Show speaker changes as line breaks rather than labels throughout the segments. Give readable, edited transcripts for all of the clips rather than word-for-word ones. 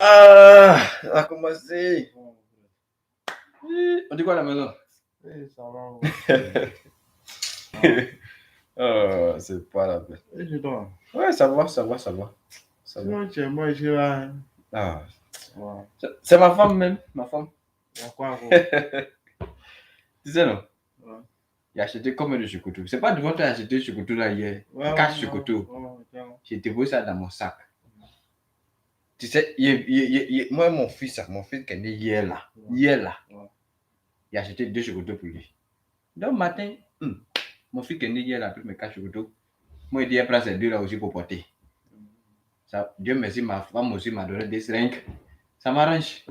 On a commencé. On dit quoi à la maison?
Ça va.
C'est pas la peine.
Et je dors.
Ouais, ça va.
Sinon, tu es moi, je suis là.
Ouais. C'est ma femme même, ma femme.
Quoi,
Tu sais, non?
Ouais.
Il a acheté combien de chocoto? C'est pas devant toi, il a acheté chocoto là hier. 4 chocoto. J'ai déposé ça dans mon sac. Tu sais, moi, mon fils qui est né hier là, il a acheté 2 chocotos pour lui. Donc, matin, mon fils qui est né hier là a pris mes 4 chocotos. Moi, il dit, il prend ces 2 là aussi pour porter. Ça, Dieu merci, ma femme aussi m'a donné des seringues. Ça m'arrange.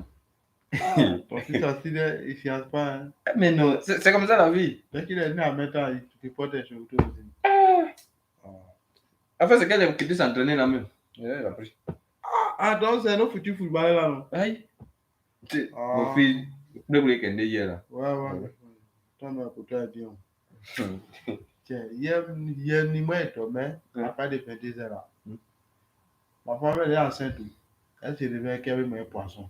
Ton fils aussi, il ne fiance pas. Hein.
Mais non, c'est comme ça la vie.
Dès qu'il est né à maintenant, il porte des chocotos aussi.
Enfin, c'est qu'elle a quitté s'entraîner là même. Il a pris.
Donc c'est nos futurs footballeurs là, non?
Aïe. Mon fils, le bruit qu'il est hier là.
Ouais. Toi, pour toi, bien. Tiens, hier, ni moi et toi, mais à part de 22 heures là. Ma femme, elle est enceinte. Elle se réveille qu'elle veut manger poisson.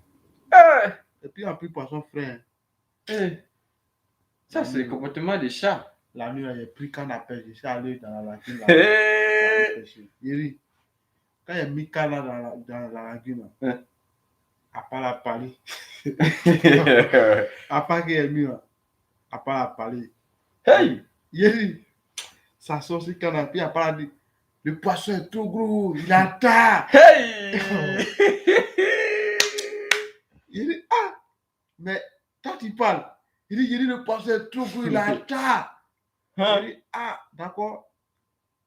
Et puis, en plus, poisson frais.
Ça, c'est le comportement des chats.
La nuit, j'ai pris canne à pêche. Je suis allé dans la lagune. Quand j'ai mis canne dans la lagune, à part la palée. À part qu'il y ait mis, à part la palée. Yéri, ça sort sur canne à pied, à part la le poisson est trop gros, il attend. Il dit, mais quand il parle, il dit, le poisson est trop gros, il attend. Il dit, d'accord.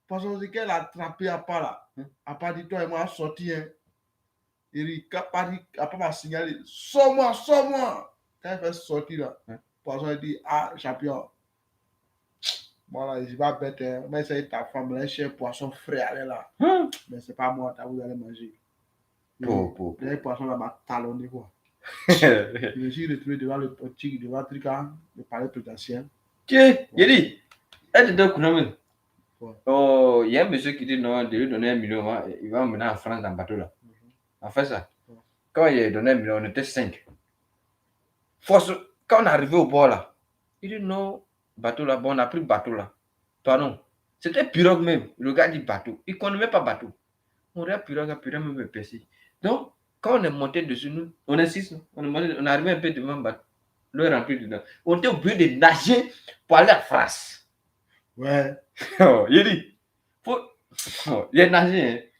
Poisson, c'est qu'elle a attrapé à part là. À part dit, toi et moi, sorti. Hein. Il dit, après m'a signalé, sors-moi. Quand il fait sortir là, poisson, il dit, champion. Voilà, je vais bête, mais c'est ta femme, là, chez poisson frais, elle est là. Mais c'est pas moi, vous allez manger. Le poisson là m'a talonné quoi. Je me suis retrouvé devant le petit, devant le truc, le palais présidentiel.
Yéri, elle te donne coup de Oh, il y a un monsieur qui dit non, de lui donner 1 million, il va emmener en France dans le bateau là. On fait ça. Quand il a donné 1 million, on était 5. Force, quand on est arrivé au bord là, il dit non, bateau là, bon, on a pris le bateau là. Toi non. C'était pirogue même. Le gars dit bateau. Il ne connaît même pas bateau. On regarde pirogue même épaissi. Donc, quand on est monté dessus, nous, on est 6, on est arrivé un peu devant le bateau. L'eau est remplie dedans. On était obligé de nager pour aller à France.
Ouais.
Il dit, j'ai nagé.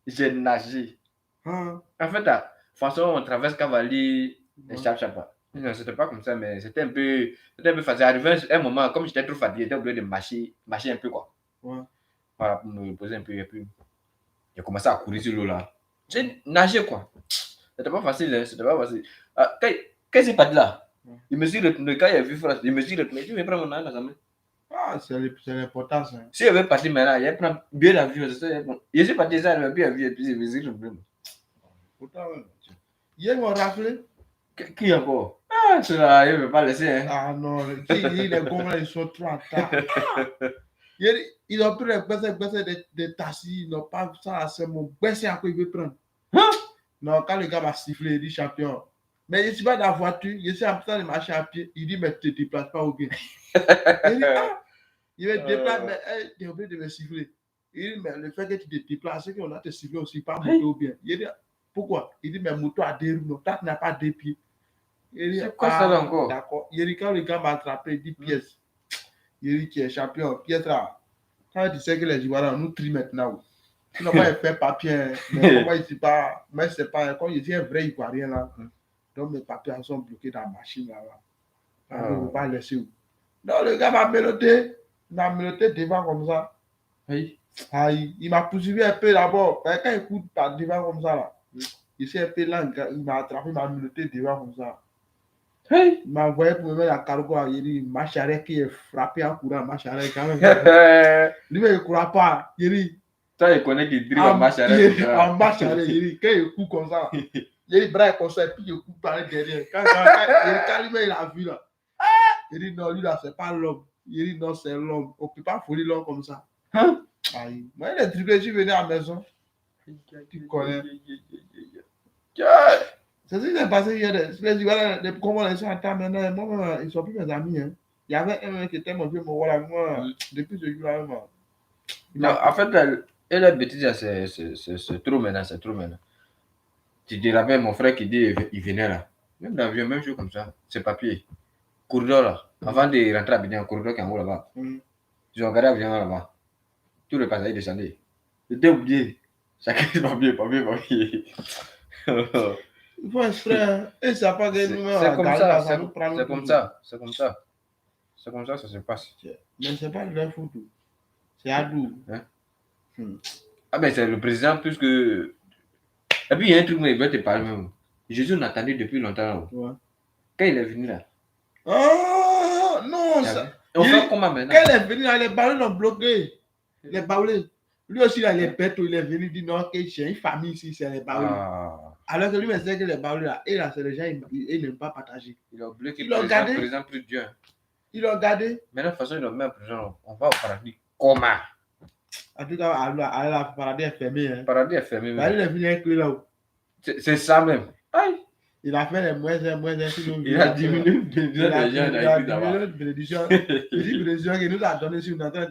J'ai nagé. En fait, de toute façon, on traverse Cavalier et Chap-Chapa. Non, c'était pas comme ça, mais c'était un peu facile. Arrivé à un moment, comme j'étais trop fatigué, j'étais obligé de marcher un peu, quoi. Voilà, pour me poser un peu. Et puis, j'ai commencé à courir sur l'eau, là. J'ai nagé, quoi. C'était pas facile, c'était pas facile. Qu'est-ce qui s'est passé là? Il me dit, le gars, il a vu France, il me dit, tu me prends mon âge, là,
c'est l'importance. Hein.
Si il avait parti maintenant, il prend bien l'avion, c'est ça. Je suis parti ça, il m'a bien vu, et puis il me dit, le problème.
Hier, ils m'ont rappelé.
Qui encore? Cela, il ne veut pas laisser. Hein.
Non, les gommes, ils sont trop en retard. Ils ont pris les baisses des tassis, ils n'ont pas ça, c'est mon baisse à quoi il veut prendre. Non, quand le gars m'a sifflé, il dit champion. Mais je ne suis pas dans la voiture, je suis en train de marcher à pied. Il dit, mais tu ne te déplaces pas au bien. Il dit, il me déplace, mais tu es obligé de me siffler. Il dit, mais le fait que tu te déplaces, c'est qu'on a te siffler aussi, pas moto au bien. Il dit, pourquoi? Il dit, mais moto a 2 roues, non, toi, tu n'as pas 2 pieds. Il dit,
c'est quoi ça là encore?
D'accord. Il dit, quand le gars m'a attrapé, il dit, pièce. Il dit, tu es champion, pièce là. Quand tu sais que les Ivoiriens, nous trient maintenant. Tu n'as pas fait papier, mais comment il ne pas, mais c'est pas, quand il dit un vrai Ivoirien là, donc mes papiers sont bloqués dans la machine là. On ne peut pas laisser où. Donc le gars m'a menotté devant comme ça. Il m'a poursuivi un peu d'abord. Quand il court par devant comme ça là, il s'est un peu là, il m'a attrapé, il m'a menotté devant comme ça. Il m'a envoyé pour me mettre à cargo. Il dit, ma charrette qui est frappée en courant, ma charrette quand même. Lui, il ne court pas. Il dit,
toi, il connaît qu'il drive en marche arrêt.
En marche arrêt, il dit, quand il court comme ça, il dit, bras comme ça, et puis il court par derrière. Quand il a vu là, il dit, non, lui là, c'est pas l'homme. Il dit, non, c'est l'homme. On ne peut pas fouler l'homme comme ça. Moi, il est dribblé, je suis venu à la maison. Tu connais. C'est ce qui s'est passé hier. Les Ivoiriens, les Congolais sont en temps maintenant. Moi, ils ne sont plus mes amis. Hein. Il y avait un qui était mon vieux, voilà, moi, depuis ce jour-là,
Non, en fait, la bêtise, c'est trop maintenant, c'est trop maintenant. Tu te rappelles mon frère qui dit il venait là. Même dans l'avion, même chose comme ça. C'est papier. Corridor là. Avant de rentrer à Abidjan, corridor qui est en haut là-bas. Ils ont regardé l'avion là-bas. Tous les passagers descendaient. C'était oublié. Chacun c'est papier.
Il faut exprès. Hein. Et ça pas que nous
C'est comme ça.
ça nous prend
C'est comme ça. C'est comme ça. C'est comme ça que ça se passe.
Mais c'est pas de leur faute. C'est à nous.
Hein? Ah ben c'est le président plus que... Et puis il y a un truc, mais il va te parler même. Jésus on attendait depuis longtemps.
Ouais.
Quand il est venu là.
Oh non, ça.
On fait comment maintenant?
Quand il est venu là, les ballons ont bloqué. Les ballons. Lui aussi, là, les bêtes, il est venu dire non, que j'ai une famille ici, c'est les ballons. Alors que lui, il sait que les ballons là, et là, c'est les gens, ils n'aiment pas partager.
Il a oublié que
le
président plus Dieu.
Ils l'ont gardé.
Mais de toute façon, ils l'ont mis en prison. On va au paradis. Comment?
En tout cas, le paradis est fermé. Hein.
Le paradis est fermé.
Bah, il est venu avec lui là-haut.
C'est ça même. Aïe.
Il a fait les moins.
Il a diminué les gens
de bénédiction. Il dit bénédiction qu'il nous a donné sur notre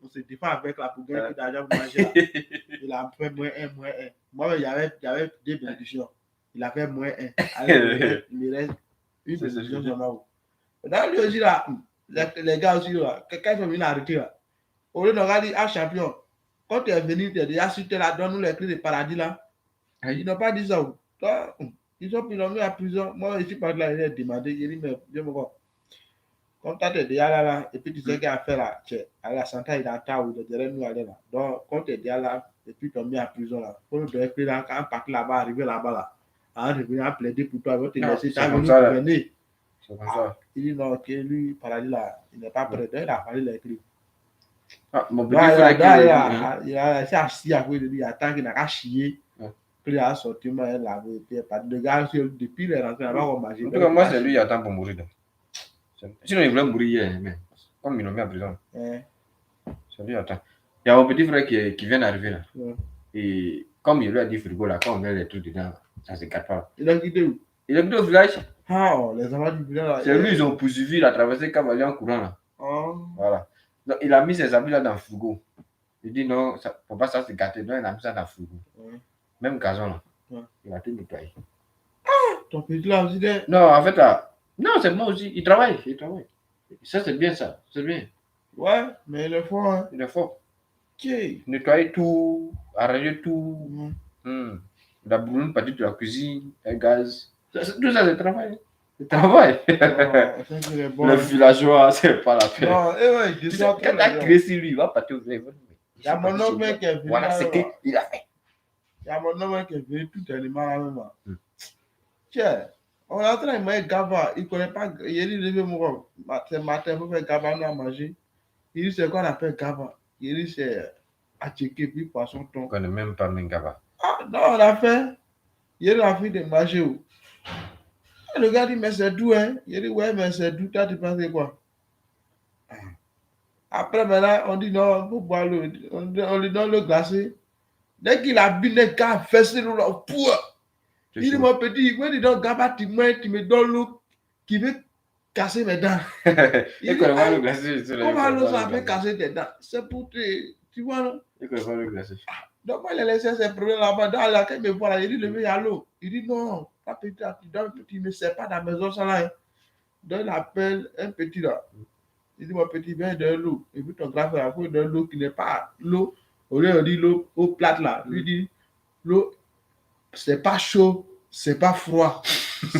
on se défend avec la pour gagner d'argent pour manger. Il a fait moins 1. Moi, il y avait des bénédictions. Il a fait moins 1. Il reste une bénédiction seulement. Dans lui aussi là, les gars aussi là, quelqu'un sont venus arrêter là. Au lieu de regarder un champion, quand tu es venu, tu es déjà su, tu la donne les clés de paradis là. Ils n'ont pas dit ça. Ils ont mis à prison. Moi, ici, par là, il a demandé, il dit, mais je me vois. Comme tu es déjà là, et puis tu sais qu'il y a affaire là, à la santé, il attend ou derrière nous aller là. Donc, quand tu es déjà là, et puis tu es mis à prison là, pour nous donner plus là, quand partir là-bas, arriver là-bas là, à revenir à plaider pour toi, il va te laisser, tu as venu pour venir.
C'est comme ça.
Il dit non, que lui, paradis là, il n'est pas prêt. Il a fallu l'écrire.
Ah, mon petit frère
il a laissé assis à côté de lui, il attend qu'il n'a qu'à chier. Puis il a sorti, il a lavé. Le gars, depuis il est rentré là-bas, on mange.
En tout cas, moi, c'est lui qui attend pour mourir. Sinon, il voulait mourir hier, mais comme ils l'ont mis en prison. C'est lui qui attend. Il y a mon petit frère qui vient d'arriver là. Et comme il lui a dit frigo là, quand on met les trucs dedans, ça se gâte pas.
Il a quitté où?
Il a quitté au village.
Ah, les enfants du village là.
C'est lui, ils ont poursuivi, il a traversé Cavalier en courant là. Voilà. Donc, il a mis ses habits là dans le frigo. Il dit non, ça, faut pas ça se gâter. Donc, il a mis ça dans le frigo. Même gazon là. Il a tout nettoyé.
Ton petit là aussi,
non, en fait, là, non, c'est moi aussi. Il travaille. Ça, c'est bien ça. C'est bien.
Ouais, mais il est fort. Hein.
Il est fort.
Okay.
Nettoyer tout, arranger tout. La brûlure, une partie de la cuisine, le gaz. Tout ça, c'est travail. Le travail. Le villageois, c'est pas la peine.
Non, ouais,
quand tu as créé sur lui, il va partir au village.
Il y a mon homme qui est venu.
Voilà ce qu'il a fait.
Il y a mon homme qui est venu tout animal là même. Tiens, on est en train de manger gaba. Il ne connaît pas. Il est levé mon c'est matin, il faut faire gaba à manger. Il dit c'est quoi on appelle gaba. Il dit c'est attiqué puis poisson thon.
On ne connaît même pas gaba.
Ah non, on a fait. Il a envie de manger. Le gars dit mais c'est doux, hein. Il dit ouais, mais c'est doux. Toi, tu penses quoi? Après, maintenant, on dit non, on peut boire l'eau. On lui donne l'eau glacée. Dès qu'il a bu le gars, fessé l'eau là, il dit mon petit, moi, dis donc, Gaba, tu me donnes l'eau qui veut casser mes dents.
Il connaît l'eau glacée.
Comment l'eau ça fait casser tes dents? C'est pour te. Tu vois, non?
Il connaît pas l'eau glacée.
Donc, moi, il a laissé ses problèmes là-bas. Dans la il me voit là, il dit, levez à l'eau. Il dit non, pas petit, tu donnes un petit, mais c'est pas dans la maison, ça là. Donc, il appelle un petit là. Il dit, mon petit, viens de l'eau. Et puis ton grand frère, il de l'eau qui n'est pas l'eau. Au lieu de dire l'eau au plate là, lui dit, l'eau, c'est pas chaud, c'est pas froid.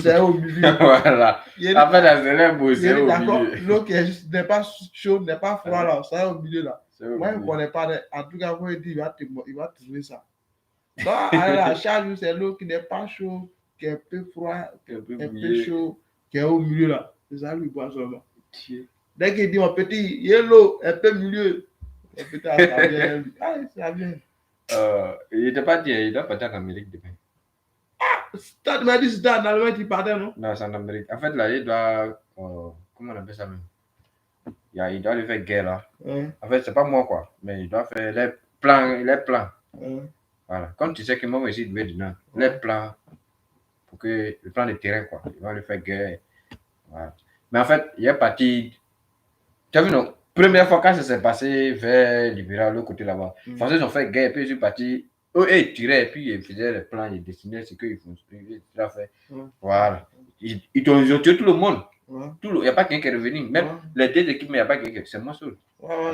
C'est au milieu.
Voilà. Après, la célèbre, c'est au milieu.
L'eau qui n'est pas chaude, n'est pas froid là, c'est au milieu là. Moi, je ne connais pas. En tout cas, moi, il dit, il va trouver ça. Donc, à la charge, c'est l'eau qui n'est pas chaude, qui est un peu froid, un peu chaud, qui est au milieu là. C'est ça, lui, boit seulement. Dès qu'il dit, mon petit, il y a l'eau, un peu milieu. Mon petit, ça vient. Ah, ça vient.
Il n'était pas dit, il doit partir en Amérique demain.
Ah, tu m'as dit c'était en Allemagne qu'il partait, non?
Non, c'est en Amérique. En fait, là, il doit. Comment on appelle ça même? Il doit aller faire guerre là. En fait, c'est pas moi quoi, mais il doit faire les plans. Voilà. Comme tu sais que moi aussi, je vais dedans. Les plans pour que le plan de terrain, quoi. Ils vont lui faire guerre. Voilà. Mais en fait, il est parti. Tu as vu, non? Première fois, quand ça s'est passé vers Libéral, l'autre côté là-bas, les Français ont fait guerre, puis ils sont partis. Eux, ils tiraient, puis ils faisaient les plans, ils dessinaient ce qu'ils font. Voilà. Ils ont tué tout le monde. Il n'y a pas quelqu'un qui est revenu. Même les deux équipes, mais il n'y a pas quelqu'un. C'est moi seul.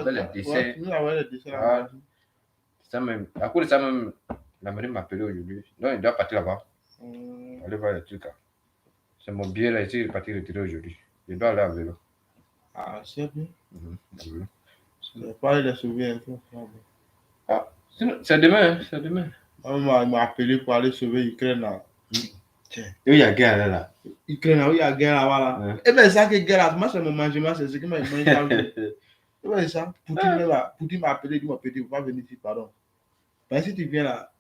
Les dessins. Ça même. À cause de ça, même, la mairie m'a appelé aujourd'hui. Donc, il doit partir là-bas. Aller voir les trucs. C'est mon billet là, ici, il est parti retirer aujourd'hui. Il doit aller à vélo.
Ah, c'est bien.
Mhm.
C'est pas les sauver.
Ah, c'est demain, hein, c'est demain.
Il m'a appelé pour aller sauver l'Ukraine là.
Il y a guerre là.
Ukraine là, où il y a guerre là-bas là. Et bien, ça que guerre là, moi c'est mon mangement, c'est ce qui m'a mangé. Et bien, ça, Poutine m'a appelé, il m'a dit, il faut pas venir ici, pardon. Ben, si tu viens là,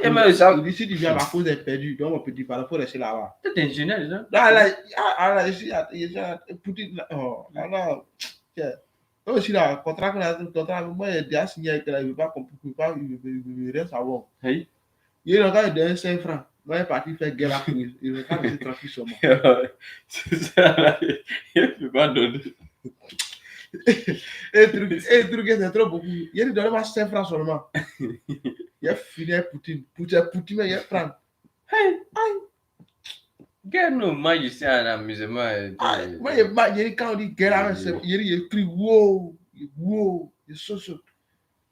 il dit, si tu viens, ma cause est perdue, donc mon petit, pardon, il faut rester là-bas.
C'est ingénieur, ça.
Là, ici, Poutine, oh, alors, tiens. Donc, aussi là, contrat, moi, il a déjà signé avec là, il ne veut pas comprendre, il veut rien savoir.
Oui.
Il a donné 5 francs. Moi, il est parti faire guerre à Pouille. Il ne veut pas laisser tranquille sur moi.
C'est ça, là. Il ne peut pas donner.
Et truc, c'est trop beaucoup. Il a donné moi 5 francs seulement. Il a fini avec Poutine. Poutine, il a pris.
Guerre, non, moi, je suis un amusement.
Moi, quand on dit guerre, il crie wow, wow, il saute.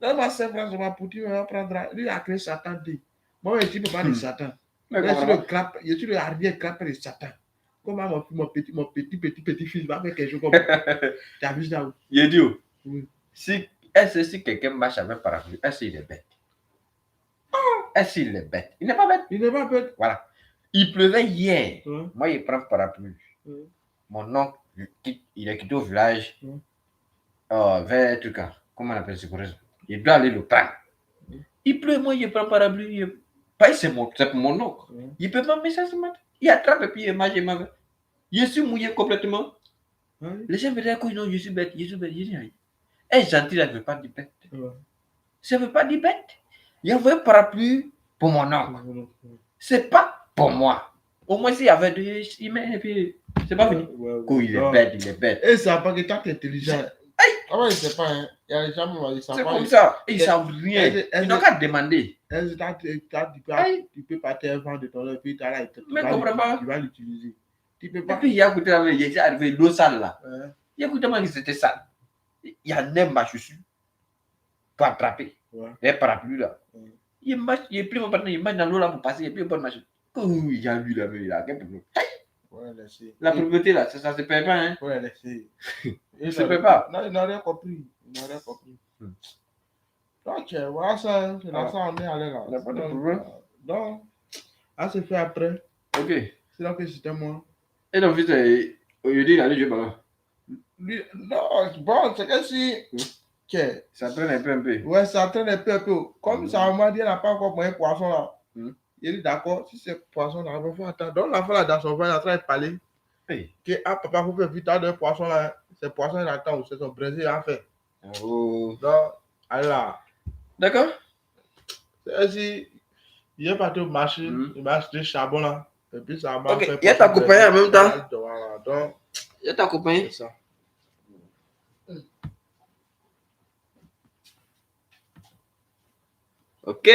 Donne moi 5 francs seulement, Poutine va prendre. Lui, il a créé Satan. Moi, je ne suis pas de Satan. Je suis le arrière-clapper de Satan. Comment mon petit fils va faire quelque chose comme ça? Tu as vu ça où?
Il dit,
oui.
Si quelqu'un marche avec parapluie, est-ce qu'il est bête? Est-ce qu'il est bête? Il n'est pas bête.
Il n'est pas bête.
Voilà. Il pleuvait hier. Moi, il prend parapluie. Mon oncle, il est quitté au village vers Truca. Comment on appelle ce courage? Il doit aller le prendre. Il pleut, moi, il prend parapluie. C'est pour mon oncle. Il peut pas mettre ça ce matin. Il attrape et puis il mange. Je suis mouillé complètement. Les gens me disent que non, je suis bête. Je dis, est gentil, ça ne veut pas dire bête. Ça ne veut pas dire bête. Il y avait un parapluie pour mon oncle. C'est pas pour moi. Au moins, s'il y avait deux, il met et puis c'est pas fini. Il est bête.
Et ça pas que tu es intelligent. Ah ouais, c'est pas, hein. Il y a des gens qui savent
c'est
pas.
Comme ça. Ils savent rien. Ils n'ont qu'à demander.
Tu peux partir un vent de ton puis tu vas l'utiliser. Tu peux pas.
Et puis, il y a écouté là, il est arrivé l'eau sale là. Il y a écouté que c'était sale. Il y a un marche dessus pour attraper. Les parapluies là. Il marche, il est pris mon partenaire, il marche dans l'eau là pour passer, et puis il peut marcher. Il y a lui là, quel problème. La propriété là, ça se paye pas, hein.
Ouais, laisser.
Il se paye pas.
Non, il n'a rien compris. Donc, voilà ça, c'est là ça, on est allé là.
Il n'y a pas de problème.
Donc, ça se fait après.
Ok.
C'est là que c'était moi.
Et donc, aujourd'hui, il a allé jouer ballon.
Non, bon, c'est que si.
Ça traîne un peu.
Ouais, ça traîne un peu. Comme ça, on m'a dit, il n'a pas encore pris un poisson là. Il dit d'accord, si c'est poisson là, il faut attendre. Donc, la fois là, dans son vin, il est en train de parler. Que, papa, vous pouvez vite avoir un poisson là. C'est poisson, il attend, c'est son Brésil en fait. Donc, allez là.
D'accord.
C'est ainsi, il est parti au marché, il m'a acheté charbon là. Et puis ça m'a fait.
Il y a ta compagnie en même temps.
Donc,
il y a ta compagnie.
C'est ça.
Ok.